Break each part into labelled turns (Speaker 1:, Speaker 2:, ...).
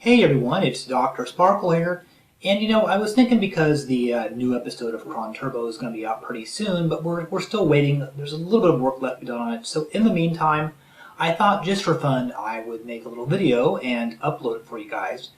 Speaker 1: Hey everyone, it's Dr. Sparkle here. And I was thinking because the new episode of Cron Turbo is going to be out pretty soon, but we're still waiting. There's a little bit of work left to be done on it. So in the meantime, I thought just for fun, I would make a little video and upload it for you guys.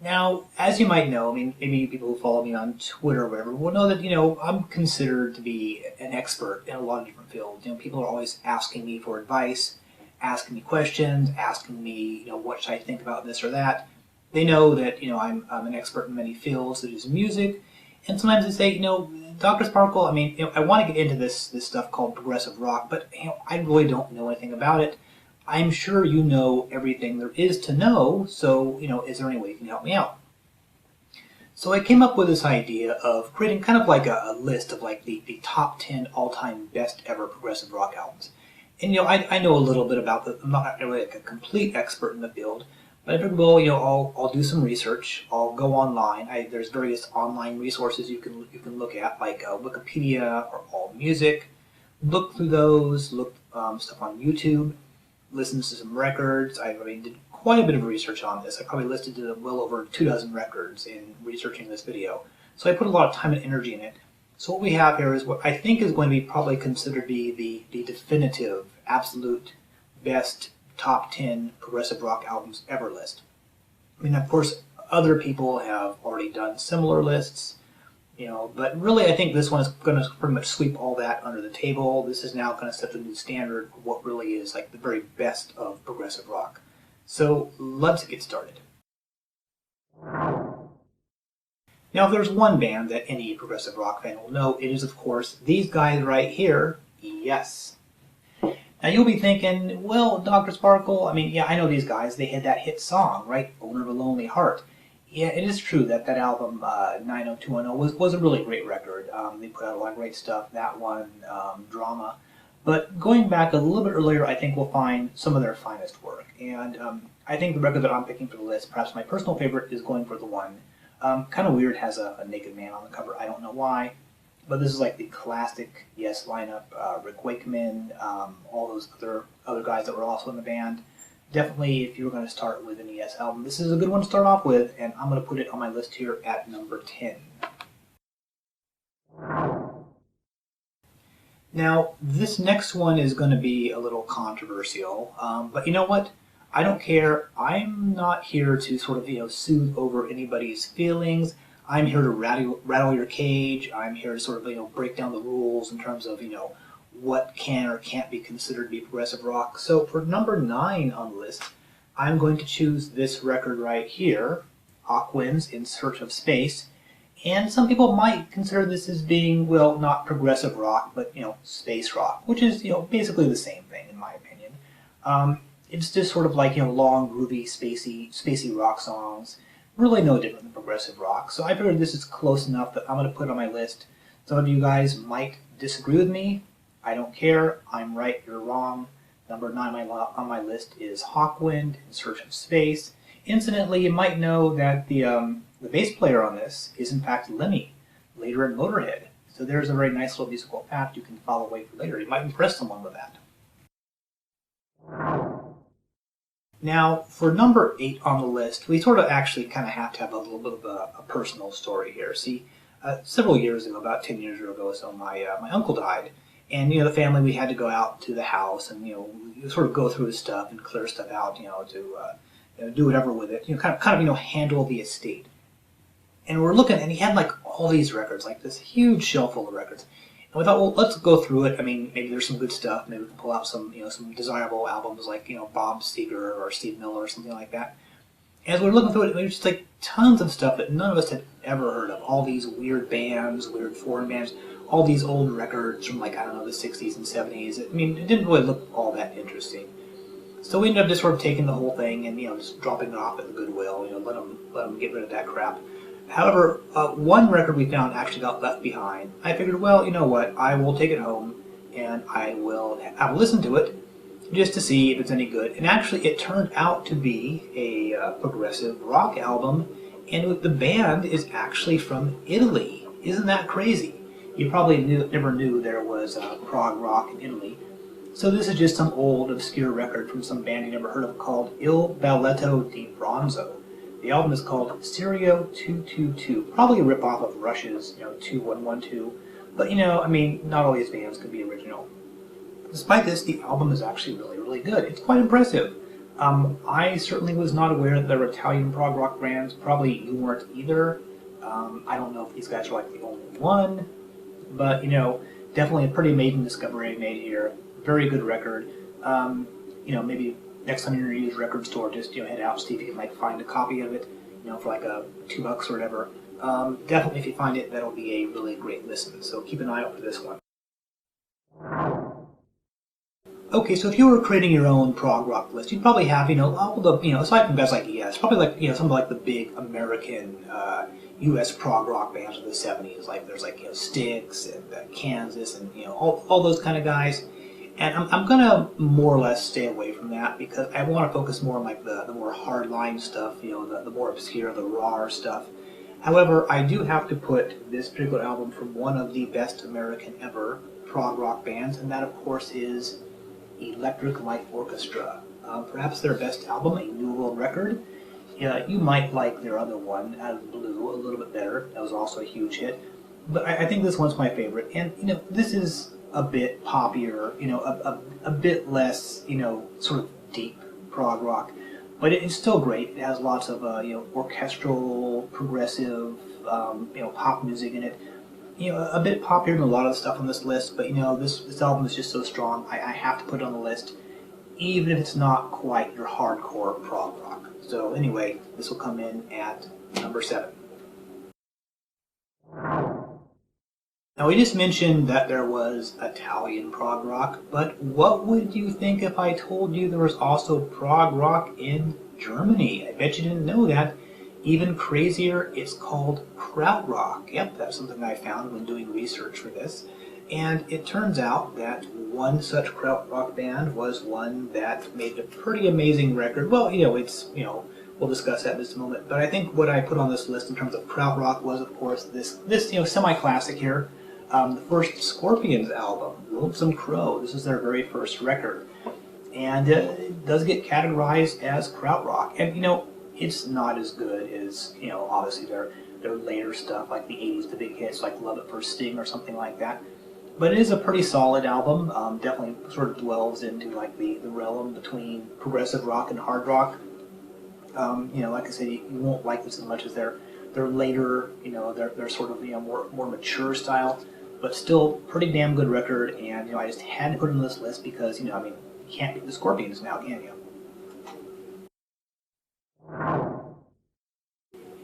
Speaker 1: Now, as you might know, I mean, maybe people who follow me on Twitter or whatever will know that, I'm considered to be an expert in a lot of different fields. People are always asking me for advice, asking me questions, asking me, what should I think about this or that. They know that I'm an expert in many fields, such as music, and sometimes they say, Dr. Sparkle, I mean, I want to get into this stuff called progressive rock, but I really don't know anything about it. I'm sure you know everything there is to know, so is there any way you can help me out? So I came up with this idea of creating kind of like a list of like the top 10 all-time best ever progressive rock albums. And I know a little bit about them. I'm not really like a complete expert in the field. But I figured, well, I'll do some research. I'll go online. There's various online resources you can look at, like Wikipedia or AllMusic. Look through those. Look stuff on YouTube. Listen to some records. I did quite a bit of research on this. I probably listed well over 24 records in researching this video. So I put a lot of time and energy in it. So what we have here is what I think is going to be probably considered to be the definitive, absolute best top 10 progressive rock albums ever list. I mean, of course, other people have already done similar lists, but really I think this one is going to pretty much sweep all that under the table. This is now going to set the new standard for what really is like the very best of progressive rock. So let's get started. Now, if there's one band that any progressive rock fan will know, it is, of course, these guys right here, Yes. Now you'll be thinking, well, Dr. Sparkle, I mean, yeah, I know these guys. They had that hit song, right? Owner of a Lonely Heart. Yeah, it is true that album, 90210, was a really great record. They put out a lot of great stuff. That one, Drama. But going back a little bit earlier, I think we'll find some of their finest work. And I think the record that I'm picking for the list, perhaps my personal favorite, is Going for the One. Kind of weird, has a naked man on the cover. I don't know why. But this is like the classic Yes lineup, Rick Wakeman, all those other guys that were also in the band. Definitely, if you were going to start with an Yes album, this is a good one to start off with, and I'm going to put it on my list here at number 10. Now, this next one is going to be a little controversial, but you know what? I don't care. I'm not here to sort of, soothe over anybody's feelings. I'm here to rattle your cage. I'm here to sort of, break down the rules in terms of, what can or can't be considered to be progressive rock. So for number 9 on the list, I'm going to choose this record right here, Hawkwind's In Search of Space. And some people might consider this as being, well, not progressive rock, but, space rock, which is, basically the same thing in my opinion. It's just sort of like, long, groovy, spacey rock songs. Really no different than progressive rock. So I figured this is close enough that I'm going to put it on my list. Some of you guys might disagree with me. I don't care. I'm right, you're wrong. Number 9 on my list is Hawkwind, In Search of Space. Incidentally, you might know that the bass player on this is in fact Lemmy, later in Motorhead. So there's a very nice little musical fact you can follow away for later. You might impress someone with that. Now, for number 8 on the list, we sort of actually kind of have to have a little bit of a personal story here. See, several years ago, about 10 years ago or so, my uncle died. And, the family, we had to go out to the house and, sort of go through his stuff and clear stuff out, to do whatever with it. Kind of, handle the estate. And we're looking, and he had, like, all these records, like this huge shelf full of records. And we thought, well, let's go through it. I mean, maybe there's some good stuff. Maybe we can pull out some, some desirable albums like, Bob Seger or Steve Miller or something like that. And as we were looking through it, there was just like tons of stuff that none of us had ever heard of. All these weird bands, weird foreign bands, all these old records from like, I don't know, the 60s and 70s. I mean, it didn't really look all that interesting. So we ended up just sort of taking the whole thing and, just dropping it off at the Goodwill, let them get rid of that crap. However, one record we found actually got left behind. I figured, well, you know what, I will take it home and I will listen to it just to see if it's any good. And actually, it turned out to be a progressive rock album, and the band is actually from Italy. Isn't that crazy? You probably never knew there was prog rock in Italy. So this is just some old, obscure record from some band you never heard of called Il Balletto di Bronzo. The album is called Stereo 222, probably a ripoff of Rush's 2112. But I mean, not all these bands could be original. Despite this, the album is actually really, really good. It's quite impressive. I certainly was not aware that there were Italian prog rock bands. Probably you weren't either. I don't know if these guys are like the only one, but definitely a pretty amazing discovery I made here. Very good record. Maybe next time you're in a used record store, just head out, see if you can like find a copy of it, for like $2 or whatever. Definitely, if you find it, that'll be a really great listen. So keep an eye out for this one. Okay, so if you were creating your own prog rock list, you'd probably have, all the, aside from guys like Yes, probably like, some of like the big American U.S. prog rock bands of the 70s. Like there's like, Styx and Kansas and, all those kind of guys. And I'm gonna more or less stay away from that because I want to focus more on like the more hardline stuff, the more obscure, the raw stuff. However, I do have to put this particular album from one of the best American ever prog rock bands, and that of course is Electric Light Orchestra. Perhaps their best album, a New World Record. You might like their other one, Out of the Blue, a little bit better. That was also a huge hit. But I think this one's my favorite. And, this is a bit poppier, a bit less, sort of deep prog rock. But it's still great. It has lots of, orchestral, progressive, pop music in it. A bit poppier than a lot of the stuff on this list, but this album is just so strong, I have to put it on the list, even if it's not quite your hardcore prog rock. So anyway, this will come in at number 7. Now we just mentioned that there was Italian prog rock, but what would you think if I told you there was also prog rock in Germany? I bet you didn't know that. Even crazier, it's called krautrock. Yep, that's something I found when doing research for this. And it turns out that one such krautrock band was one that made a pretty amazing record. Well, we'll discuss that in just a moment. But I think what I put on this list in terms of krautrock was, of course, this semi-classic here. The first Scorpions album, Lonesome Crow. This is their very first record. And it does get categorized as krautrock. And, it's not as good as, obviously their later stuff, like the 80s, the big hits, like Love at First Sting or something like that. But it is a pretty solid album. Definitely sort of dwells into like the realm between progressive rock and hard rock. Like I said, you won't like this as much as their later, their sort of more mature style, but still pretty damn good record. And I just had to put it on this list because you can't beat the Scorpions now, can you?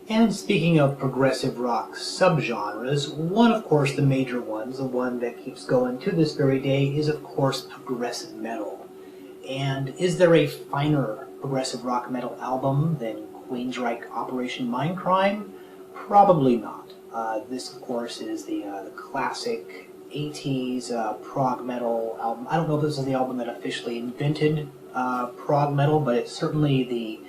Speaker 1: And speaking of progressive rock subgenres, one of course the major ones, the one that keeps going to this very day, is of course progressive metal. And is there a finer progressive rock metal album than Queensryche Operation Mindcrime? Probably not. This of course is the classic 80s prog metal album. I don't know if this is the album that officially invented prog metal, but it's certainly the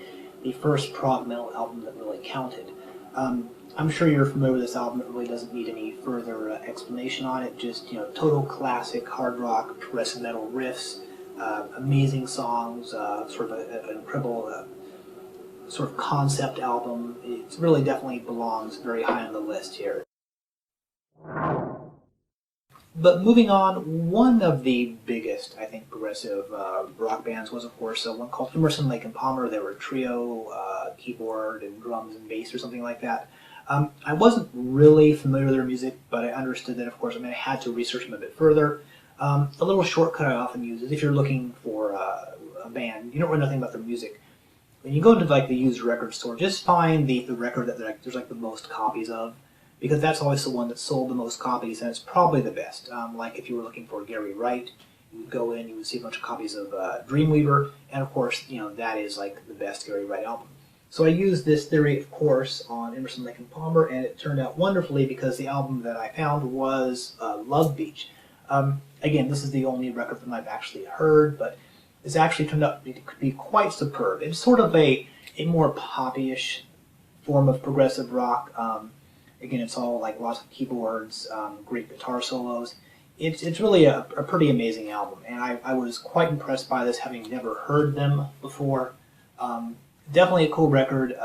Speaker 1: first prog metal album that really counted. I'm sure you're familiar with this album. It really doesn't need any further explanation on it. Just total classic hard rock, progressive metal riffs, amazing songs, sort of an incredible sort of concept album. It really definitely belongs very high on the list here. But moving on, one of the biggest, I think, progressive rock bands was, of course, one called Emerson, Lake and Palmer. They were a trio, keyboard and drums and bass or something like that. I wasn't really familiar with their music, but I understood that, of course, I had to research them a bit further. A little shortcut I often use is if you're looking for a band, you don't really know anything about their music. When you go into like the used record store, just find the record that there's like the most copies of, because that's always the one that sold the most copies, and it's probably the best. Like if you were looking for Gary Wright, you would go in, you would see a bunch of copies of Dreamweaver, and of course, that is like the best Gary Wright album. So I used this theory, of course, on Emerson, Lake and Palmer, and it turned out wonderfully because the album that I found was Love Beach. Again, this is the only record that I've actually heard, but it's actually turned out to be quite superb. It's sort of a more poppy-ish form of progressive rock. Again, it's all like lots of keyboards, great guitar solos. It's really a pretty amazing album, and I was quite impressed by this, having never heard them before. Definitely a cool record.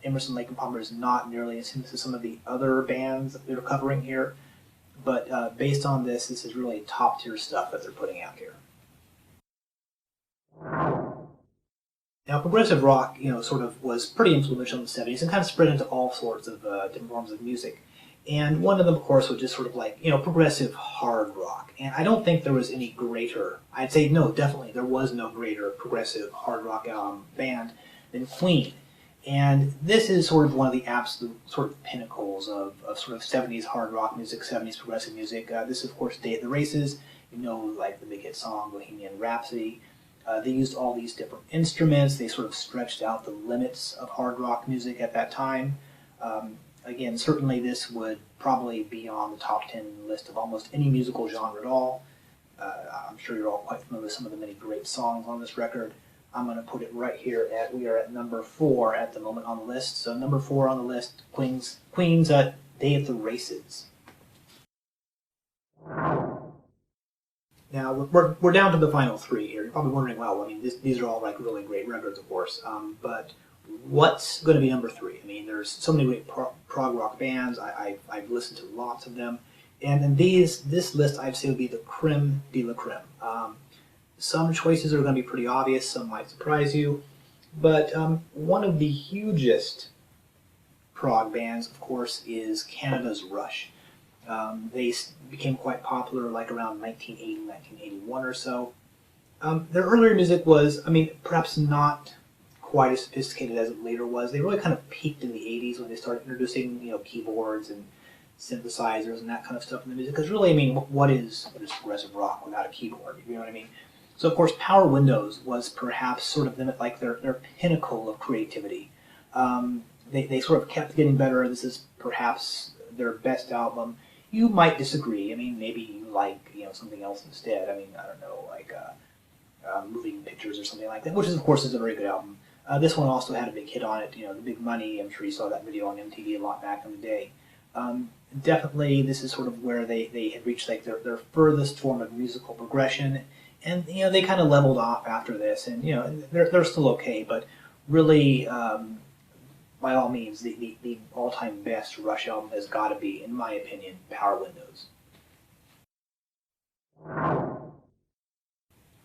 Speaker 1: Emerson, Lake and Palmer is not nearly as famous as some of the other bands that they're covering here, but based on this, this is really top tier stuff that they're putting out here. Now, progressive rock, sort of was pretty influential in the '70s and kind of spread into all sorts of different forms of music. And one of them, of course, was just sort of like, progressive hard rock. And I don't think there was any greater, I'd say no, definitely, there was no greater progressive hard rock band than Queen. And this is sort of one of the absolute sort of pinnacles of sort of '70s hard rock music, '70s progressive music. This is, of course, Day at the Races, like the big hit song Bohemian Rhapsody. They used all these different instruments. They sort of stretched out the limits of hard rock music at that time. Again, certainly this would probably be on the top 10 list of almost any musical genre at all. I'm sure you're all quite familiar with some of the many great songs on this record. I'm going to put it right here we are at number 4 at the moment on the list. So number 4 on the list, Queen's Day at the Races. Now, we're down to the final 3 here. You're probably wondering, wow, I mean, these are all like really great records, of course, but what's going to be number 3? I mean, there's so many great prog rock bands. I've listened to lots of them, and in this list, I'd say would be the creme de la creme. Some choices are going to be pretty obvious. Some might surprise you, but one of the hugest prog bands, of course, is Canada's Rush. They became quite popular like around 1980, 1981 or so. Their earlier music was, I mean, perhaps not quite as sophisticated as it later was. They really kind of peaked in the '80s when they started introducing, keyboards and synthesizers and that kind of stuff in the music. Because really, I mean, what is progressive rock without a keyboard? You know what I mean? So, of course, Power Windows was perhaps sort of like their pinnacle of creativity. They sort of kept getting better. This is perhaps their best album. You might disagree. I mean, maybe you like something else instead. I mean, I don't know, like Moving Pictures or something like that, which is, of course, is a very good album. This one also had a big hit on it. The Big Money. I'm sure you saw that video on MTV a lot back in the day. Definitely, this is sort of where they had reached like their furthest form of musical progression, and they kind of leveled off after this, and they're still okay, but really. By all means, the all-time best Rush album has got to be, in my opinion, Power Windows.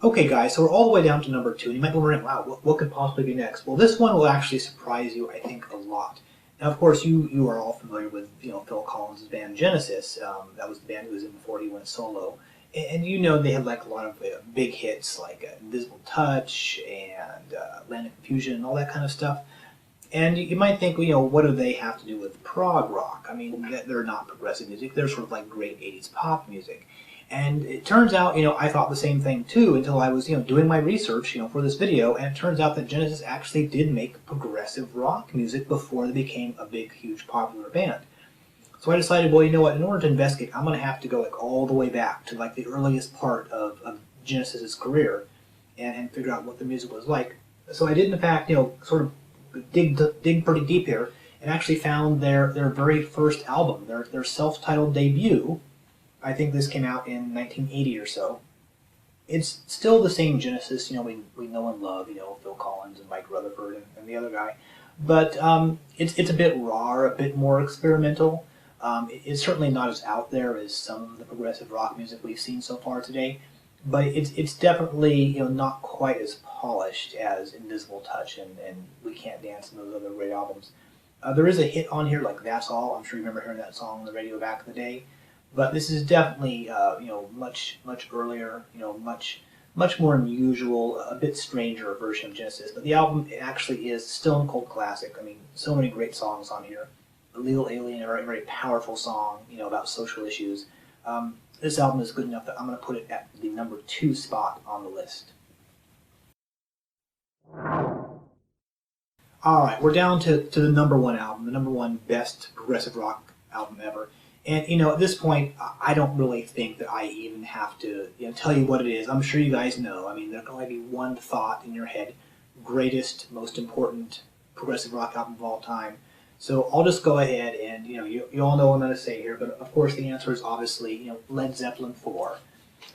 Speaker 1: Okay, guys, so we're all the way down to number 2, and you might be wondering, wow, what could possibly be next? Well, this one will actually surprise you, I think, a lot. Now, of course, you are all familiar with Phil Collins' band Genesis. That was the band he was in before he went solo. And they had like a lot of big hits like Invisible Touch and Land of Confusion and all that kind of stuff. And you might think, what do they have to do with prog rock? I mean, they're not progressive music. They're sort of like great '80s pop music. And it turns out, I thought the same thing too until I was, doing my research, for this video. And it turns out that Genesis actually did make progressive rock music before they became a big, huge, popular band. So I decided, well, you know what? In order to investigate, I'm going to have to go like all the way back to like the earliest part of Genesis's career and figure out what the music was like. So I did, in fact, sort of dig pretty deep here, and actually found their very first album, their self-titled debut. I think this came out in 1980 or so. It's still the same Genesis, we know and love, Phil Collins and Mike Rutherford and the other guy, but it's a bit raw, a bit more experimental. It's certainly not as out there as some of the progressive rock music we've seen so far today, but it's definitely not quite as polished as Invisible Touch and We Can't Dance and those other great albums. There is a hit on here like That's All. I'm sure you remember hearing that song on the radio back in the day. But this is definitely much earlier, much more unusual, a bit stranger version of Genesis. But the album actually is stone cold classic. I mean, so many great songs on here. Illegal Alien, a very, very powerful song, about social issues. This album is good enough that I'm going to put it at the number 2 spot on the list. Alright, we're down to the number 1 album, the number 1 best progressive rock album ever. And, at this point, I don't really think that I even have to tell you what it is. I'm sure you guys know. I mean, there can only be one thought in your head. Greatest, most important progressive rock album of all time. So I'll just go ahead and, you all know what I'm going to say here, but of course the answer is obviously, Led Zeppelin 4,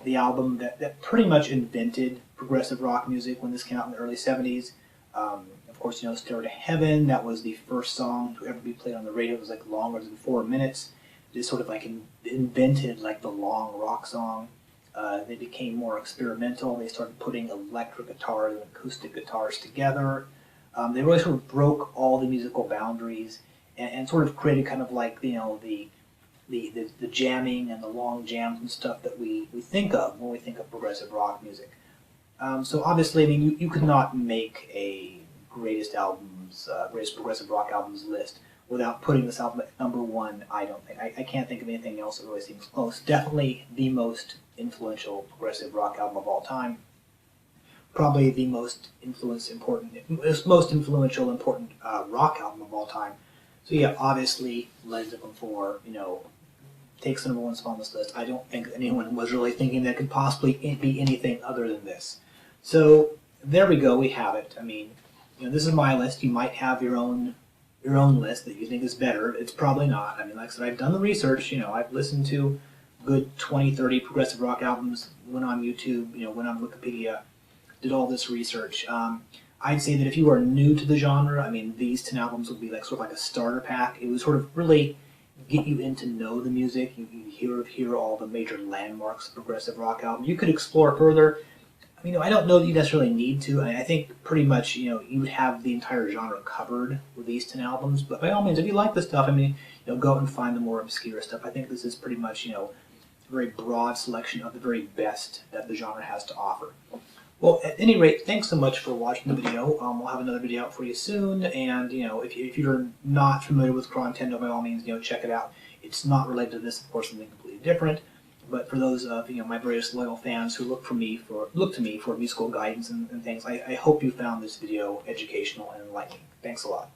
Speaker 1: the album that pretty much invented progressive rock music when this came out in the early '70s. Of course, Stairway to Heaven. That was the first song to ever be played on the radio. It was like longer than 4 minutes. They sort of like invented like the long rock song. They became more experimental. They started putting electric guitars and acoustic guitars together. They really sort of broke all the musical boundaries and sort of created kind of like the jamming and the long jams and stuff that we think of when we think of progressive rock music. So obviously, I mean, you could not make a greatest progressive rock albums list without putting this album at #1. I don't think I can't think of anything else that really seems close. Definitely the most influential progressive rock album of all time. Probably the most influential, important rock album of all time. So yeah, obviously, Led Zeppelin 4, takes the #1 spot on this list. I don't think anyone was really thinking that could possibly be anything other than this. So there we go. We have it. I mean, this is my list. You might have your own list that you think is better. It's probably not. I mean, like I said, I've done the research. I've listened to good 20, 30 progressive rock albums. Went on YouTube. Went on Wikipedia. Did all this research. I'd say that if you are new to the genre, I mean, these 10 albums would be like sort of like a starter pack. It would sort of really get you in to know the music. You hear all the major landmarks of progressive rock album. You could explore further. I mean, I don't know that you necessarily need to. I think pretty much, you would have the entire genre covered with these 10 albums. But by all means, if you like this stuff, I mean, go out and find the more obscure stuff. I think this is pretty much, a very broad selection of the very best that the genre has to offer. Well, at any rate, thanks so much for watching the video. We'll have another video out for you soon, and if you're not familiar with Crontendo, by all means, check it out. It's not related to this, of course, something completely different. But for those of my various loyal fans who look to me for musical guidance and things, I hope you found this video educational and enlightening. Thanks a lot.